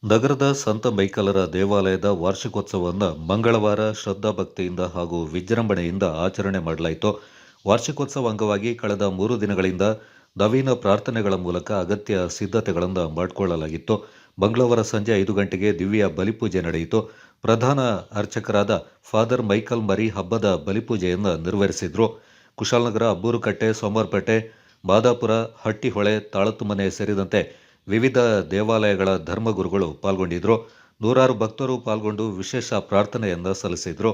ನಗರದ ಸಂತ ಮೈಕಲರ ದೇವಾಲಯದ ವಾರ್ಷಿಕೋತ್ಸವವನ್ನು ಮಂಗಳವಾರ ಶ್ರದ್ಧಾಭಕ್ತಿಯಿಂದ ಹಾಗೂ ವಿಜೃಂಭಣೆಯಿಂದ ಆಚರಣೆ ಮಾಡಲಾಯಿತು. ವಾರ್ಷಿಕೋತ್ಸವ ಅಂಗವಾಗಿ ಕಳೆದ 3 ದಿನಗಳಿಂದ ನವೀನ ಪ್ರಾರ್ಥನೆಗಳ ಮೂಲಕ ಅಗತ್ಯ ಸಿದ್ಧತೆಗಳನ್ನು ಮಾಡಿಕೊಳ್ಳಲಾಗಿತ್ತು. ಮಂಗಳವಾರ ಸಂಜೆ 5 ಗಂಟೆಗೆ ದಿವ್ಯ ಬಲಿಪೂಜೆ ನಡೆಯಿತು. ಪ್ರಧಾನ ಅರ್ಚಕರಾದ ಫಾದರ್ ಮೈಕಲ್ ಮರಿ ಹಬ್ಬದ ಬಲಿಪೂಜೆಯನ್ನು ನೆರವೇರಿಸಿದರು. ಕುಶಾಲನಗರ, ಅಬ್ಬೂರುಕಟ್ಟೆ, ಸೋಮವಾರಪೇಟೆ, ಮಾದಾಪುರ, ಹಟ್ಟಿಹೊಳೆ, ತಾಳತ್ತುಮನೆ ಸೇರಿದಂತೆ ವಿವಿಧ ದೇವಾಲಯಗಳ ಧರ್ಮಗುರುಗಳು ಪಾಲ್ಗೊಂಡಿದ್ದರು. ನೂರಾರು ಭಕ್ತರು ಪಾಲ್ಗೊಂಡು ವಿಶೇಷ ಪ್ರಾರ್ಥನೆಯನ್ನು ಸಲ್ಲಿಸಿದರು.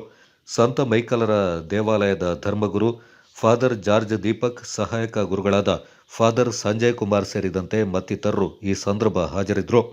ಸಂತ ಮೈಕಲರ ದೇವಾಲಯದ ಧರ್ಮಗುರು ಫಾದರ್ ಜಾರ್ಜ್ ದೀಪಕ್, ಸಹಾಯಕ ಗುರುಗಳಾದ ಫಾದರ್ ಸಂಜಯ್ ಕುಮಾರ್ ಸೇರಿದಂತೆ ಮತ್ತಿತರರು ಈ ಸಂದರ್ಭ ಹಾಜರಿದ್ದರು.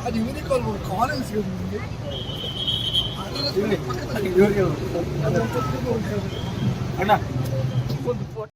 అది యూనికాల్ కాలేజ్ అన్న